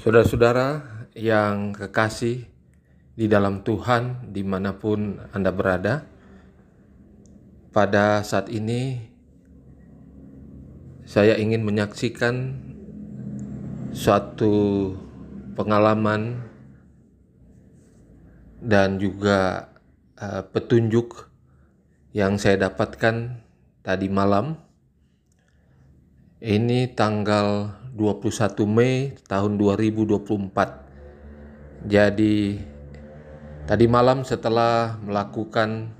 Saudara-saudara yang kekasih di dalam Tuhan dimanapun Anda berada, pada saat ini saya ingin menyaksikan suatu pengalaman dan juga petunjuk yang saya dapatkan tadi malam. Ini tanggal 21 Mei tahun 2024. Jadi tadi malam setelah melakukan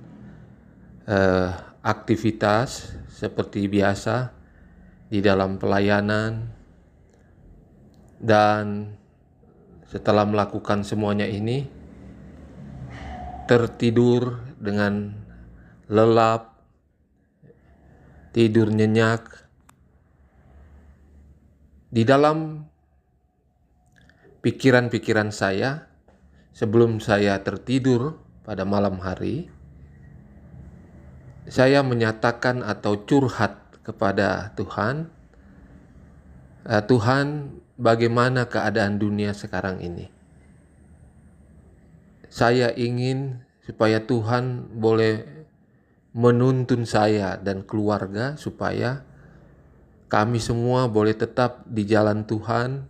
aktivitas seperti biasa di dalam pelayanan, dan setelah melakukan semuanya ini tertidur dengan lelap, tidur nyenyak. Di dalam pikiran-pikiran saya sebelum saya tertidur pada malam hari, saya menyatakan atau curhat kepada Tuhan, Tuhan, bagaimana keadaan dunia sekarang ini? Saya ingin supaya Tuhan boleh menuntun saya dan keluarga supaya kami semua boleh tetap di jalan Tuhan,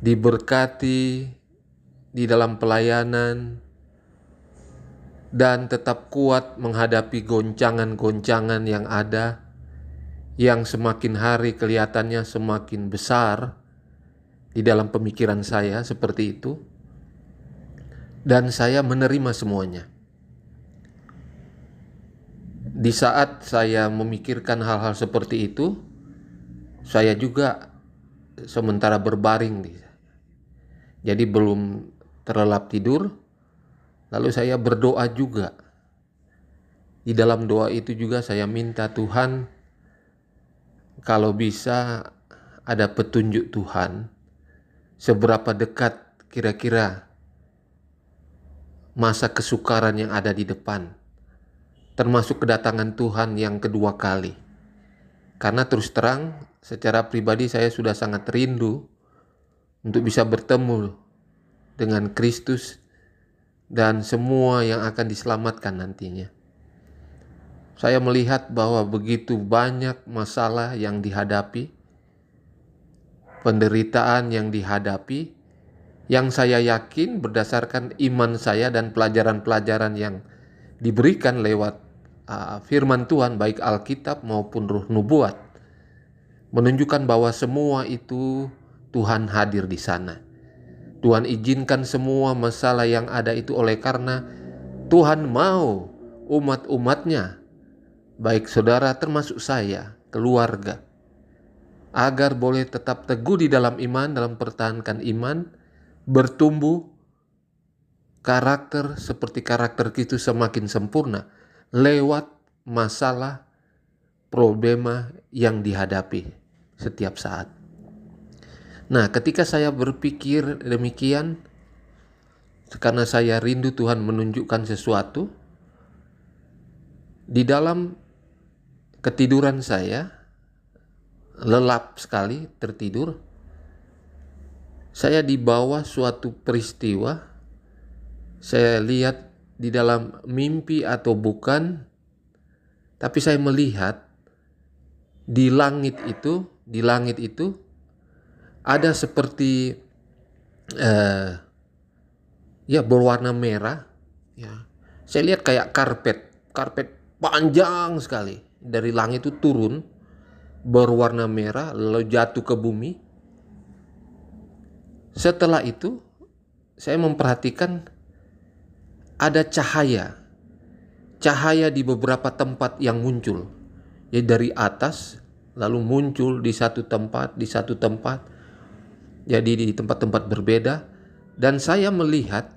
diberkati di dalam pelayanan, dan tetap kuat menghadapi goncangan-goncangan yang ada, yang semakin hari kelihatannya semakin besar di dalam pemikiran saya seperti itu. Dan saya menerima semuanya. Di saat saya memikirkan hal-hal seperti itu, saya juga sementara berbaring. Jadi belum terlelap tidur, lalu saya berdoa juga. Di dalam doa itu juga saya minta Tuhan, kalau bisa ada petunjuk Tuhan, seberapa dekat kira-kira masa kesukaran yang ada di depan, termasuk kedatangan Tuhan yang kedua kali. Karena terus terang, secara pribadi saya sudah sangat rindu untuk bisa bertemu dengan Kristus dan semua yang akan diselamatkan nantinya. Saya melihat bahwa begitu banyak masalah yang dihadapi, penderitaan yang dihadapi, yang saya yakin berdasarkan iman saya dan pelajaran-pelajaran yang diberikan lewat firman Tuhan, baik Alkitab maupun Ruh Nubuat, menunjukkan bahwa semua itu Tuhan hadir di sana. Tuhan izinkan semua masalah yang ada itu oleh karena Tuhan mau umat-umatnya, baik saudara termasuk saya, keluarga, agar boleh tetap teguh di dalam iman, dalam pertahankan iman, bertumbuh karakter seperti karakter Kristus semakin sempurna lewat masalah, problema yang dihadapi setiap saat. Nah, ketika saya berpikir demikian, karena saya rindu Tuhan menunjukkan sesuatu, di dalam ketiduran saya, lelap sekali tertidur, saya dibawa suatu peristiwa. Saya lihat di dalam mimpi atau bukan, tapi saya melihat di langit itu ada seperti berwarna merah. Saya lihat kayak karpet panjang sekali dari langit itu turun berwarna merah lalu jatuh ke bumi. Setelah itu saya memperhatikan ada cahaya di beberapa tempat yang muncul. Jadi dari atas lalu muncul di satu tempat, jadi di tempat-tempat berbeda. Dan saya melihat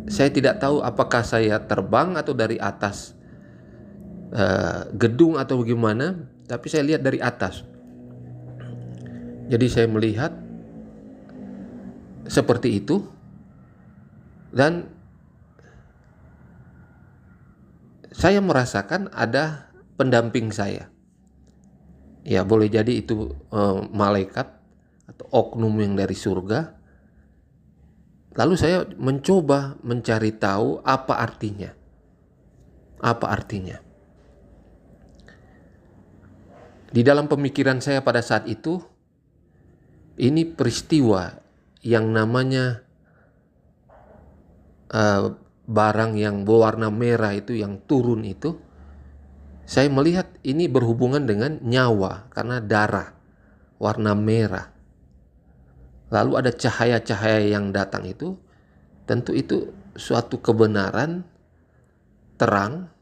saya tidak tahu apakah saya terbang atau dari atas gedung atau bagaimana, tapi saya lihat dari atas. Jadi saya melihat seperti itu, dan saya merasakan ada pendamping saya. Ya boleh jadi itu malaikat atau oknum yang dari surga. Lalu saya mencoba mencari tahu apa artinya. Apa artinya? Di dalam pemikiran saya pada saat itu, ini peristiwa yang namanya barang yang berwarna merah itu yang turun itu, saya melihat ini berhubungan dengan nyawa karena darah warna merah. Lalu ada cahaya-cahaya yang datang itu, tentu itu suatu kebenaran terang.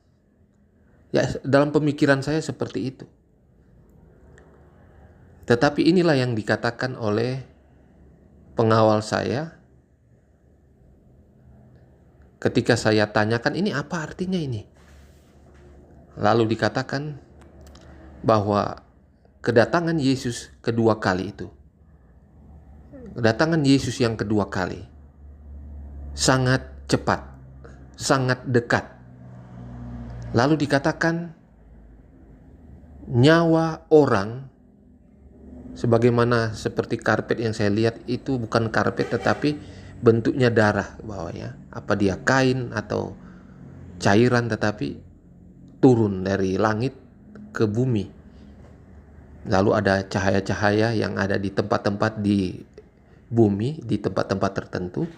Ya, dalam pemikiran saya seperti itu. Tetapi inilah yang dikatakan oleh pengawal saya ketika saya tanyakan ini apa artinya ini. Lalu dikatakan bahwa kedatangan Yesus kedua kali itu, kedatangan Yesus yang kedua kali sangat cepat, sangat dekat. Lalu dikatakan nyawa orang, sebagaimana seperti karpet yang saya lihat itu bukan karpet tetapi bentuknya darah bawahnya. Apa dia kain atau cairan, tetapi turun dari langit ke bumi. Lalu ada cahaya-cahaya yang ada di tempat-tempat di bumi, di tempat-tempat tertentu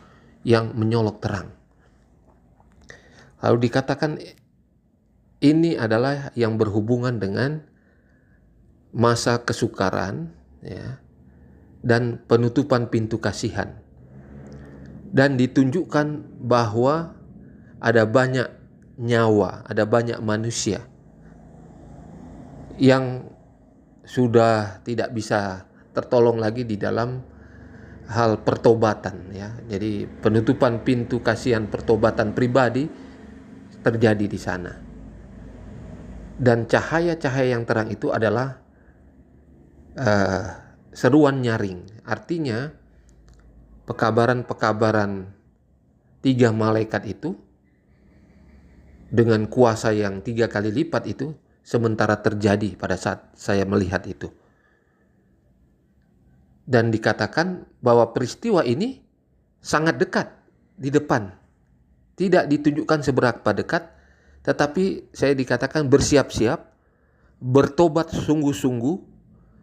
yang menyolok terang. Lalu dikatakan ini adalah yang berhubungan dengan masa kesukaran, ya, dan penutupan pintu kasihan. Dan ditunjukkan bahwa ada banyak nyawa, ada banyak manusia yang sudah tidak bisa tertolong lagi di dalam hal pertobatan, ya. Jadi penutupan pintu kasihan pertobatan pribadi terjadi di sana. Dan cahaya-cahaya yang terang itu adalah seruan nyaring. Artinya pekabaran-pekabaran 3 malaikat itu dengan kuasa yang 3 kali lipat itu sementara terjadi pada saat saya melihat itu. Dan dikatakan bahwa peristiwa ini sangat dekat di depan. Tidak ditunjukkan seberapa dekat, tetapi saya dikatakan bersiap-siap, bertobat sungguh-sungguh,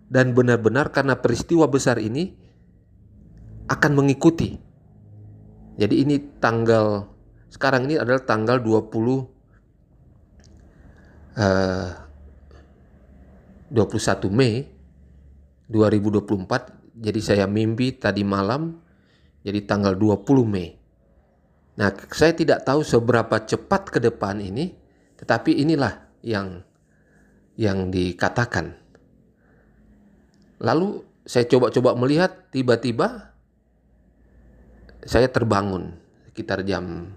dan benar-benar karena peristiwa besar ini akan mengikuti. Jadi ini sekarang ini adalah tanggal 21 Mei 2024. Jadi saya mimpi tadi malam, jadi tanggal 20 Mei. Nah, saya tidak tahu seberapa cepat ke depan ini, tetapi inilah yang dikatakan. Lalu saya coba-coba melihat, tiba-tiba saya terbangun sekitar jam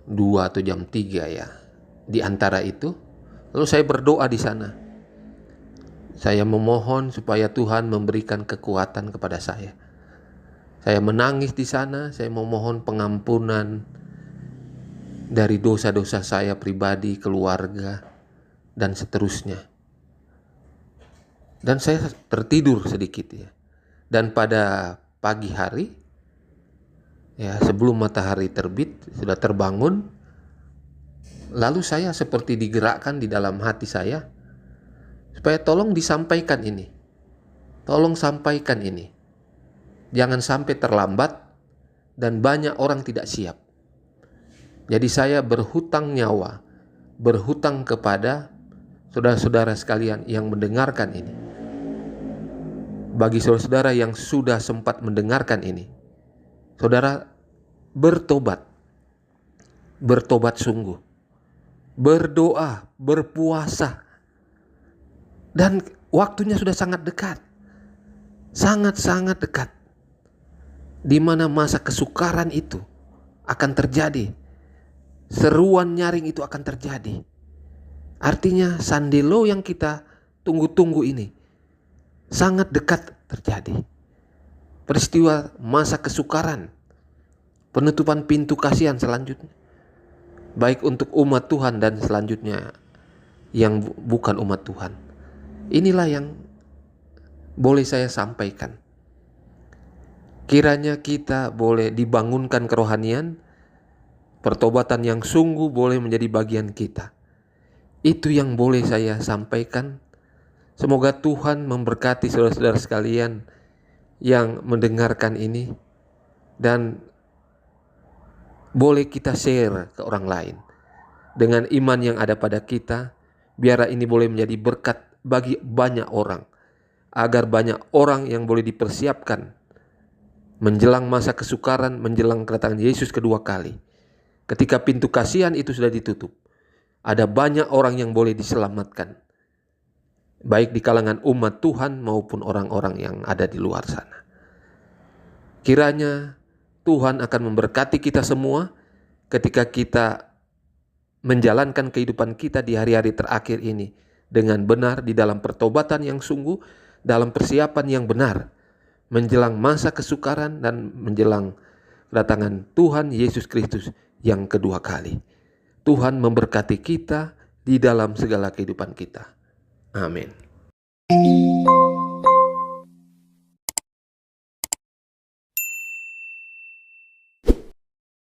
2 atau jam 3 ya. Di antara itu, lalu saya berdoa di sana. Saya memohon supaya Tuhan memberikan kekuatan kepada saya. Saya menangis di sana, saya memohon pengampunan dari dosa-dosa saya pribadi, keluarga, dan seterusnya. Dan saya tertidur sedikit ya. Dan pada pagi hari, ya sebelum matahari terbit, sudah terbangun. Lalu saya seperti digerakkan di dalam hati saya, supaya tolong disampaikan ini. Tolong sampaikan ini. Jangan sampai terlambat dan banyak orang tidak siap. Jadi saya berhutang nyawa, berhutang kepada saudara-saudara sekalian yang mendengarkan ini. Bagi saudara-saudara yang sudah sempat mendengarkan ini, saudara bertobat sungguh, berdoa, berpuasa, dan waktunya sudah sangat dekat, sangat-sangat dekat, di mana masa kesukaran itu akan terjadi, seruan nyaring itu akan terjadi. Artinya sandelo yang kita tunggu-tunggu ini sangat dekat terjadi. Peristiwa masa kesukaran, penutupan pintu kasihan selanjutnya, baik untuk umat Tuhan dan selanjutnya yang bukan umat Tuhan. Inilah yang boleh saya sampaikan. Kiranya kita boleh dibangunkan kerohanian, pertobatan yang sungguh boleh menjadi bagian kita. Itu yang boleh saya sampaikan. Semoga Tuhan memberkati saudara-saudara sekalian yang mendengarkan ini, dan boleh kita share ke orang lain dengan iman yang ada pada kita. Biar ini boleh menjadi berkat bagi banyak orang, agar banyak orang yang boleh dipersiapkan menjelang masa kesukaran, menjelang kedatangan Yesus kedua kali. Ketika pintu kasihan itu sudah ditutup, ada banyak orang yang boleh diselamatkan, baik di kalangan umat Tuhan maupun orang-orang yang ada di luar sana. Kiranya Tuhan akan memberkati kita semua ketika kita menjalankan kehidupan kita di hari-hari terakhir ini dengan benar, di dalam pertobatan yang sungguh, dalam persiapan yang benar, menjelang masa kesukaran dan menjelang kedatangan Tuhan Yesus Kristus yang kedua kali. Tuhan memberkati kita di dalam segala kehidupan kita. Amin.